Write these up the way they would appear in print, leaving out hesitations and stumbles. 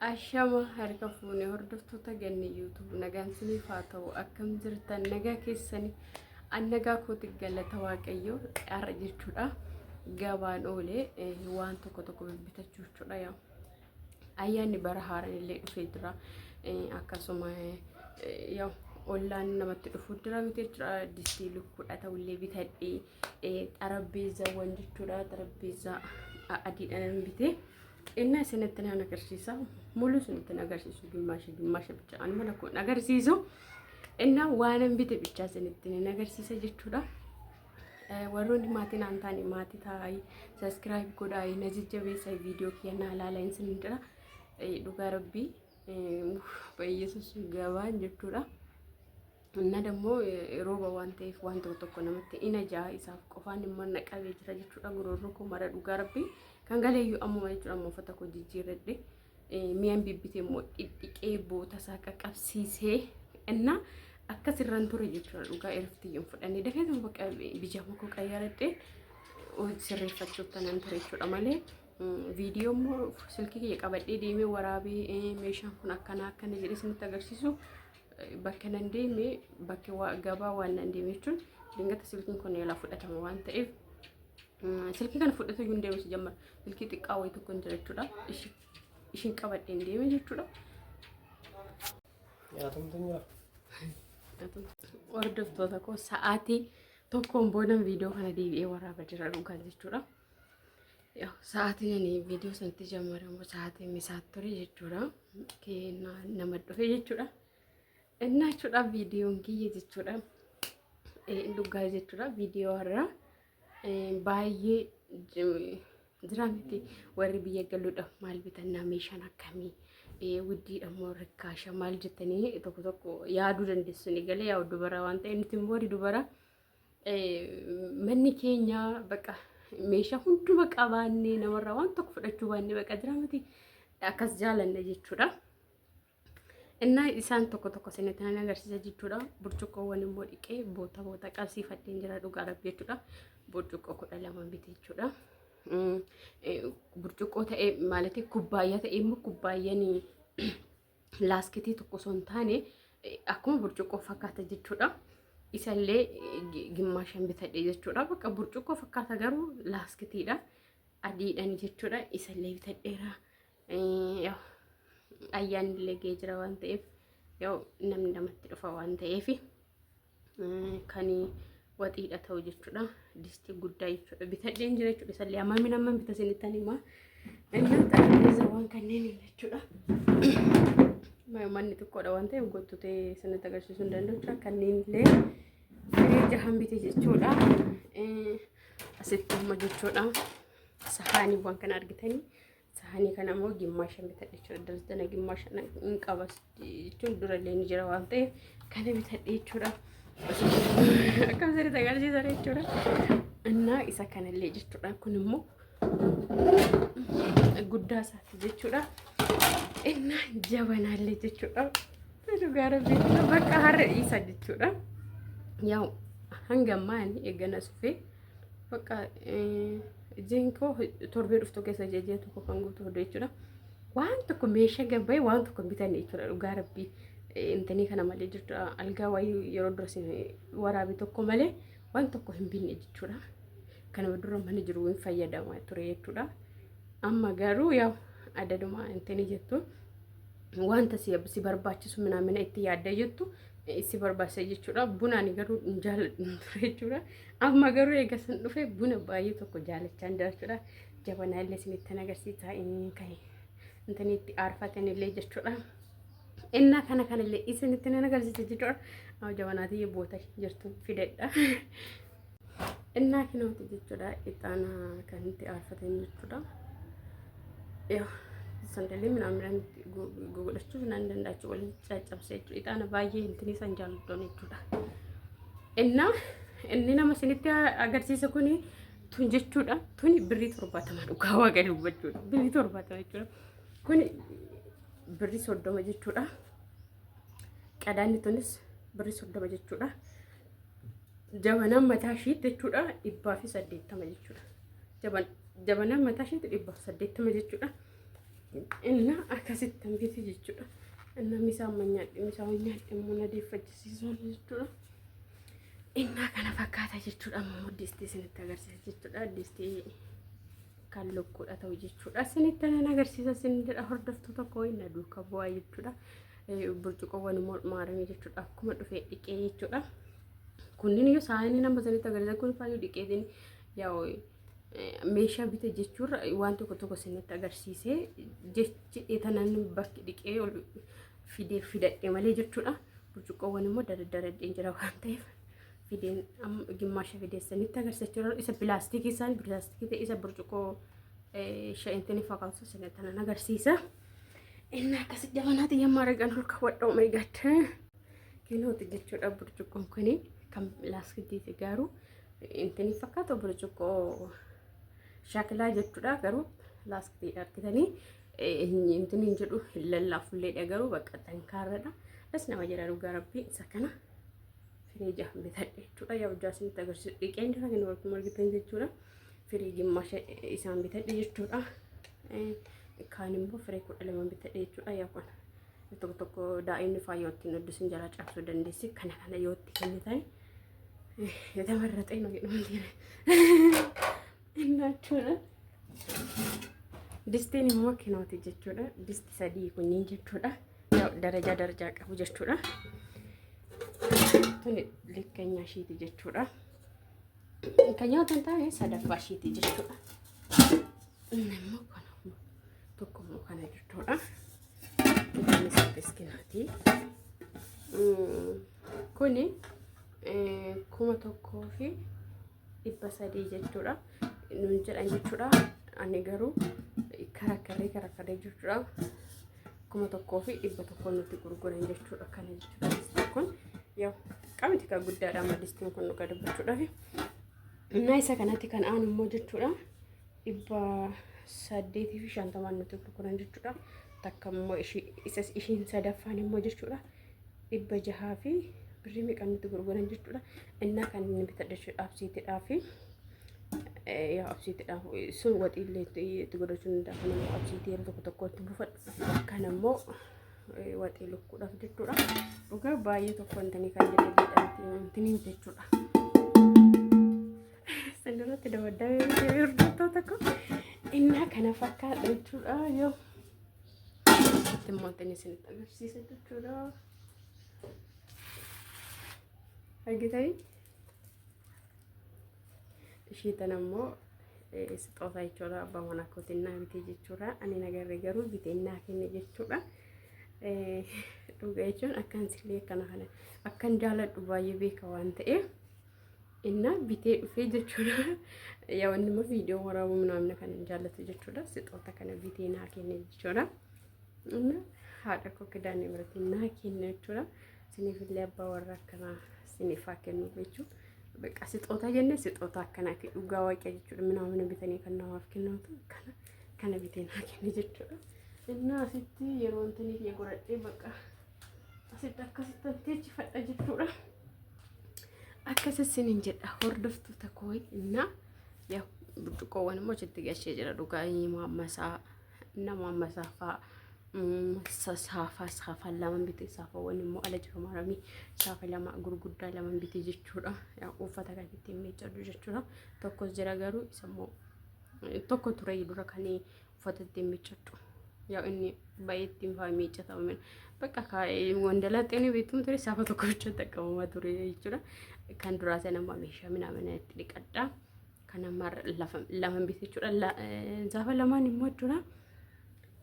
Ashama harka fuunee hordoftoota ganni YouTube nagaan siniif haa ta'u akkam jirtan nagaa keessanii annagaa kooti galata waaqayyoo qarra jechuudha gabaan oolee waan tokko bitachuu jechuudha yaa ayyaanni bara haaraan illee dhufee jira akkasuma yaa online namatti dhufuu jira jechuudha distii lukkuudha ta'ullee bitadhee xarabbeezawwan jechuudha xarabbeezaa adiidhaan bitee inna sinitti na agarsiisa mulu sinitti na agarsiisu gimmaasha bicha an mala ko agarsiisu inna waanan bite bicha sinitti na agarsiisa jechuudha warroonni maatiin aan taane maatii taa'ay subscribe godhaay na jajjabeessa viidiyoo kiyya laalaa'in sinidira dhugaa rabbii bayyesus gabaan jechuudha inna dammoo rooba waan ta'eef waan tokko namatti ina jaa isaaf qofaan immoo naqabee jira jechuudha gururroo ko mara dhugaa rabbii kan galeeyyu amma jechuudha ammoo uffata koo jijjiirradhe mi'aan bibbitee immoo dhidhiqee boota isaa qaqqabsiisee inna akkasirraan ture jechuudha dhugaa irftiyyuun fudhannee dafeetu bakka bijaama koo qayyaaradhe sirreeffachuuf tanan ture jechuudha malee viidiyoo immoo silkii kiyya qabadhee deemee waraabee meeshaan kun akkana jedhee isinitti agarsiisu bakka nan deemee bakka gabaa waan nan deemee jechuun dingata silkiin kun yaalaa fudhatama waan ta'eef silkii kana fudhatee yoo deemee jammar silkii xiqqaa wayii tokko hin jira jechuudha ishiin qabadhee deemee jechuudha. Hordoftoota koo sa'aatii tokkoon boodan viidiyoo kana deebi'ee waraabaa jira dhugaa jechuudha. Sa'aatiin ani viidiyoo sanatti jammaramu sa'aatii misaat ture jechuudha. Nama dhufe jechuudha. Inna jechuudha viidiyoon kiyya jechuudha. Dhugaa jechuudha viidiyoo har'a baay'ee jira miti warri biyya galuudhaaf maal bitannaa meeshaan akkamii wuddiidha moo rikkaasha maal jettanii tokko yaaduu dandeessu ni galee yaa dubara waan ta'e nuti immoo dubara manni keenya baqa meeshaa hunduma qabaannee namarraa waan tokko fudhachuu baannee baqa jira miti akkas jaalanna jechuudha. Inna isaan tokko sinitti nan agarsiisa jechuudha burcuqqoowwan immoo dhiqee boota qabsiifadheen jira dhugaa rabbii jechuudha burcuqqoo 12 bitee jechuudha. Burcuqqoo ta'e maalati kubbaayyaa ta'e immoo kubbaayyan laaskitii tokko son taane akkuma burcuqqoo fakkaata jechuudha. Isallee gimmaashan bitadhe jechuudha bakka burcuqqoo fakkaata garuu laaskitiidha adiidhaan jechuudha isallee bitadheera. Ayyaanni illee ga'ee jira waan ta'eef yoo namni namatti dhufa waan ta'eef kan waxiidha ta'u jechuudha distii guddaa jechuudha bitadheen jira jechuudha isallee amma bita sinittan himaa inna xarbeeza waan kanneen jechuudha manni xiqqoodha waan ta'eef gottutee sinitti agarsiisuu hin danda'u jechuudha kanneen illee jahan bite jechuudha asitti amma jechuudha sahaaniiwwan kana argitanii sahanii kana immoo gimmaashan bitadhe jechuudha darsdana gimmaashan hin qabas jechuun durallee ni jira waan ta'eef kana bitadhe jechuudha. Akkam sirriitti agarsiisa jechuudha. Inna isa kanallee jechuudha kun immoo guddaa isaati jechuudha. Inna jabanaallee jechuudha. Dhugaa rabbii bakka har'a isa jechuudha. Yaa hanga maani eegana sufee bakka jinkoo torbee dhuftu keessa jejjee tokko kan guutuu hodhu jechuudha. Waan tokko meeshaa gabba'ee waan tokko bitan jechuudha dhugaa rabbii. Intanii kana malee jechuudha algaa wayii yeroo dura waraabii tokko malee waan tokko hin binne jechuudha. Kana dura mana jiru hin fayyadamaa ture jechuudha. Amma garuu yaa adaduma intanii jettu wanta si barbaachisu mina itti yaadda jettu si barbaachisa jechuudha. Bunaan garuu hin jaalladhu ture jechuudha. Amma garuu eega san dhufe buna baay'ee tokko jaalachaa jira jechuudha. Jabanaa illee isinitti agarsiisa intanii itti aarfatan illee jechuudha. Inna kana illee isinitti nan agarsiisa jechuudha. Jabanaatii boota jirtu fidedha. Inna kinooti jechuudha ixaana kan itti aarfatan jechuudha. Sandalii minaan godhachuuf nan danda'achu waliin caccabsee jechuudha. Ixaana baay'ee intini san jaalladhoon jechuudha. Inni nama isinitti agarsiisa kuni tun jechuudha. Tuni birrii 70 dhugaa waaqa dubbachuudha. Birrii 70 jechuudha. Kuni birrii 30 jechuudha. Qadaanni tunis birrii 30 jechuudha. Jabanaan mataa ishee jechuudha 180 jechuudha. Jabanaan mataa ishee 180 jechuudha. Inna akkasittan biti jechuudha. Inna misaa nyaadhe immoo na deeffachisiisuun jechuudha. Inna kana fakkaata jechuudha. Ammoo distii isinitti agarsiisa jechuudha. Distii kan lukkuudha ta'u jechuudha. Isinitti agarsiisa isinidha. Hordoftoota koo na duukaa bu'aa jechuudha. Burcuqoowwan immoo maaramee jechuudha. Akkuma dhufee dhiqee jechuudha. Kunniin yoo saayinii nama isinitti agarsiisa kun faayyuu dhiqeetiin yaa'u meeshaa bite jechuudha. Waan tokko isinitti agarsiisee jechi eetanan bakki dhiqee ol fidadhe malee jechuudha. Burcuqoowwan immoo daraddaradheen jira waan ta'eef fideen gimmaasha fideessanitti agarsiisa. Isa pilaastikii isaan pilaastikii ta'e isa burcuqoo sha'intanii fakkaatu isinitti agarsiisa. Inni akkasi jabanaati yemmaa argan ol kaawwadha. Oh my god. Kinooti jechuudha burcuqoon kuni kan pilaastikii garuu intanii fakkaatu burcuqoo shaakilaa jechuudha. Garuu pilaastikii argitanii intanii jedhu lallaafullee garuu bakka tankaarradha. As nama jira dhugaa rabbii isa kana fireeja bitadhe jechuudha. Yaa hojjaa isinitti agarsiisu dhiqeen jira kan walitti margitan jechuudha. Firee gimmaasha isaan bitadhe jechuudha. Kaan immoo firee 12 bitadhe jechuudha. Yaa kun tokko daa'imni faayyootiin hoddusin jala cabsuu dandeessi. Kana yootti kennitan የተመረጠኝ ነው እናችሁና distiin immoo kinooti jechuudha. Disti sadii kunniin jechuudha. Daraja qabu jechuudha. Tuni likkenya ishiiti jechuudha. Kan nyaatan taa'ee sadaffaa ishiiti jechuudha. Immoo kana tokko immoo kana jechuudha. Inni saddeet kinaati. Kuni 1,300 jechuudha. Nuun jedhan jechuudha. Ani garuu karakarree jechuudha. 1,100 nuti gurguran jechuudha. Kana jechuudha. Kun yoo qabati kan guddaadha madistiin kun dhugaa dubbachuudhaaf. Innaa isa kanatti kan aanu immoo jechuudha. 850 nuti gurguran jechuudha. Takka immoo ishiin sadaffaan immoo jechuudha. 600 birrii meeqa nuti gurguran jechuudha. Innaa kan inni bitadhe absiitiidhaaf yaa absiitiidhaaf sun waxiillee itti godhachuun danda'amu absiitii yeroo tokkotti buufadhu. Kan immoo waxii lukkuudhaaf jechuudha. Dhugaa baay'ee tokko wantanii kan jedhamtiniin jechuudha. Sanirratti dabaddabee hordoftoota koo innaa kana fakkaata jechuudha. Yoo itti mootanii isinitti agarsiisa jechuudha. Argitanii ishiitan ammoo sixoota jechuudha. Abbaa manaa kootiin naa bitee jechuudha. Ani nagarree garuu bitee naa kenne jechuudha. Dhugaa jechuun akkan sillee kana akkan jaaladhu baay'ee beeka waan ta'eef inna bitee dhufee jechuudha. Yaa wanni immoo viidiyoo waraabuu namni kan jaallatu jechuudha. Sixoota kana bitee naa kenne jechuudha. Inna haadha koo kidaanii biratti naa kenne jechuudha. Siniifillee abbaa warra akkanaa siniifaa kennu jechuudha. Bakka sixoota jenne sixoota akkanaati dhugaa waaqaa jechuudha. Minaa bitanii kan namaaf kennamu kana bitee naa kenne jechuudha. Innaa asitti yeroo intanii godhadhee bakka asitti akkasitti teechifadha jechuudha. Akkasisiniin jedha hordoftoota koo. Innaa yaa burcuqoowwan immoo achitti gashee jira. Dhugaa Muhammasaa fa'aa saafaa lama bitee saafaawwan immoo ala jira maramii saafa lama gurguddaa lama bitee jechuudha. Yaa uffata kan ittiin miiccadhu jechuudha. Tokkos jira garuu isa immoo tokko ture dura kan uffata ittiin miiccadhu. Yaa inni baay'ee ittiin fa'aa miiccatamu bakka wandalaxeen beektuun ture saafa tokko hojjeta qabamaa ture jechuudha. Kan duraa sana immoo meeshaa mana itti dhiqadha. Kan ammaa lama bitee jechuudha. Saafa lamaan immoo jechuudha.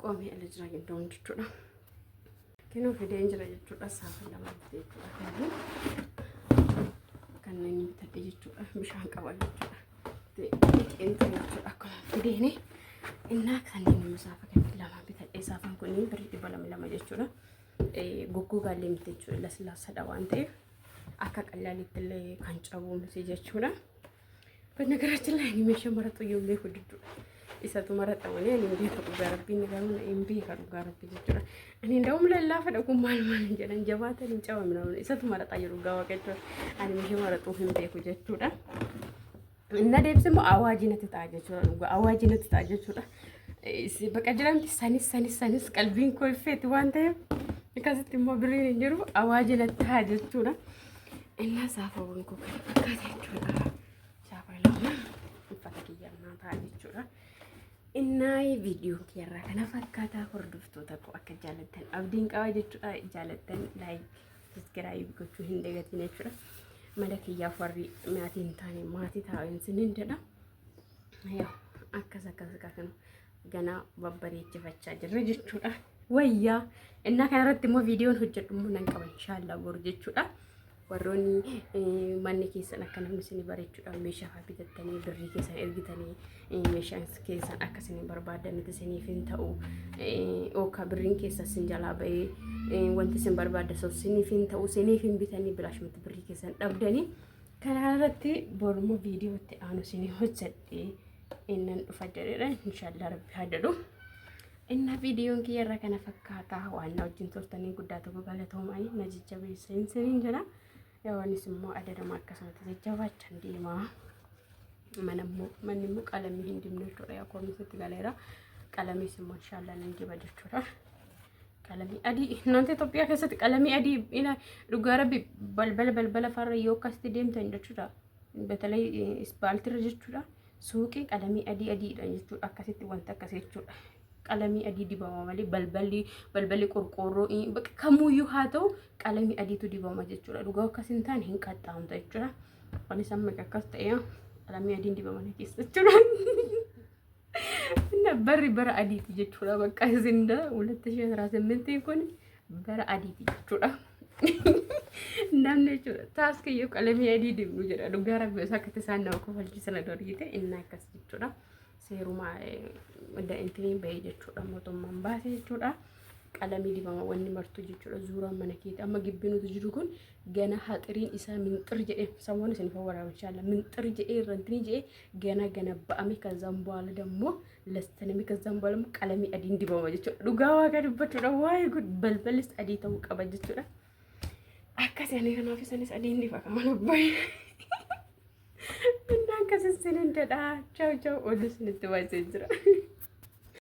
Qoomee ala jira gindoon jechuudha. Kinoo fideen jira jechuudha. Saafa lama bitee jechuudha. Kan inni bitadhe jechuudha. Bishaan qaba jechuudha. Xiqqeensa jechuudha. Akkuma fideeni innaa kan inni saafa kan lama bitadhe. Saafaan kun birrii 200 jechuudha. Goggogaallee miti jechuudha. Laslaasadha waan ta'eef akka qallaalitti illee kan cabu miti jechuudha. Bannagaraatti illee inni meeshaa maratu iyyuu beeku jechuudha. Isatu marata malee ani beeku dhugaa rabbiin garuu hin beeka dhugaa rabbii jechuudha. Ani ndawum lallaafa dhaqu maal jedhan jabaatan hin cabamu namni isatu marata jiru dhugaa waaqa jechuudha. Ani meeshaa maratu hin beeku jechuudha. Inna deebisee immoo awaajii natti ta'a jechuudha. Dhugaa awaajii natti ta'a jechuudha. Bakka jedhamti sanis qalbiin koo iffeeti waan ta'eef akkasitti immoo birriin hin jiru awaaji natti haa jechuudha. Innaa saafaawwan koo kan fakkaata jechuudha. Saafaa uffata kiyyannaa ta'a jechuudha. Innaa viidiyoon kiyyarraa kana fakkaataa hordoftoota koo akka jaalattan abdiin qaba jechuudha. Jaalattan laayik sabiskiraayib gochuu hin dagatiin jechuudha. Mala kiyyaaf warri maatii hin taane maatii taa'an sinin jedha. Akkas kana ganaa babbareechifachaa jirra jechuudha. Wayyaa innaa kanarratti immoo viidiyoon hojjedhu immoo nan qaba inshaallah boru jechuudha. Warroonni manni keessan akka namni isin bareechuudhaan meeshaa bitattanii birrii keessan ergitanii meeshaan keessan akka isin barbaadan isiniif hin ta'u ooka birriin keessa isin jalaa ba'ee wanti isin barbaadda isiniif hin ta'u isiniif hin bitanii bilaashumatti birrii keessan dhabdanii kanarratti boru viidiyootti aanu isin hojjedhee innan dhufa jedheedha inshaallah rabbi haa jedhu. Inna viidiyoon kiyyarra kana fakkaataa waan wajjin turtanii guddaa tokko galatoomanii na jajjabeessan siniin jedha. Yawaanis immoo adadama akkasumatti jajjabaachan deemaa. Manni immoo qalamii hin dibne jechuudha. Yaa koomisitti galeera. Qalamiis immoo inshaallah nan diba jechuudha. Qalamii adii naannoo Itoophiyaa keessatti qalamii adii dhugaa rabbi balbala farra yoo akkasitti deemtan jechuudha. Betalay ispaaltirra jechuudha. Suuqii qalamii adiidha jechuudha. Akkasitti wanta akkasii jechuudha. Qalamii adii dibama malee balballi qorqoorroo kamuyyuu haa ta'u qalamii adiitu dibama jechuudha. Dhugaa akkasiin taane hin qaxxaamta jechuudha. Waan isaan maqaa akkas ta'e qalamii adiin dibamanii keessa jechuudha. Bara adiiti jechuudha. Bakka isin 2018 kun bara adiiti jechuudha. Namni jechuudha taaskiyyoo qalamii adii dibnu jedha. Dhugaa rabbi isaa akkatti isaan nama kofalchiisan doriite inni akkas jechuudha. Seerumaa wanda intiniin bahee jechuudha. Mootummaan baasee jechuudha. Qalamii dibama wanni martuu jechuudha. Zuuraan mana keetti amma gibbii nuti jiru kun gana haxiriin isaa minxir jedhee samoon isin fawwaraama inshaallah minxir jedhee irrantinii jedhee gana ba'ame ከዛም በኋላ ደግሞ ለስተነሚ ከዛም በኋላ qalamii adiin dibama jechuudha. Dhugaa waaqa dubbachuudha. Waa'ee gud balbalis adii ta'uu qaba jechuudha. Akkasii ani kanaaf isanis adiin diba kama lubbaye. Innaan kasisinin jedha. Ciao ciao oduu isinitti baasee jira.